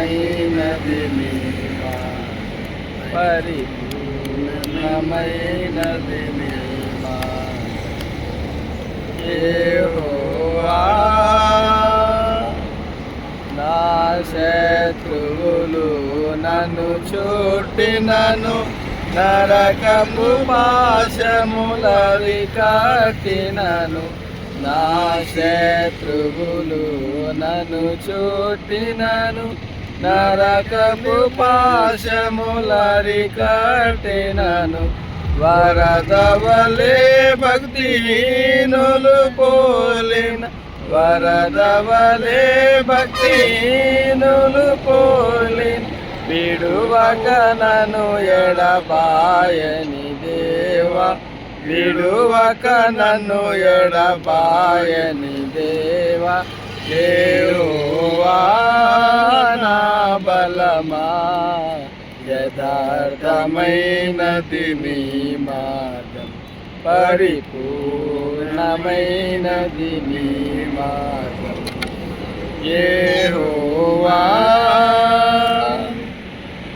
పరిపూర్ణమైనది నీ మార్గం, పరిపూర్ణమైనది నీ మార్గం. యెహోవా నా శత్రువులు నన్ను చుట్టినను, నరకపు పాశములవి కట్టినను. నా శత్రువులు నన్ను చుట్టినను, నరకపు పాశములవి కట్టినను. వరదవలే భక్తిహీనులు పోలిన, వరదవలే భక్తిహీనులు పోలిన, విడువక నన్ను ఎడబాయని దేవా, విడువక నన్ను ఎడబాయని దేవా. యెహోవా నా బలమా, యథార్థమైనది నీ మార్గం, పరిపూర్ణమైనది నీ మార్గం. యెహోవా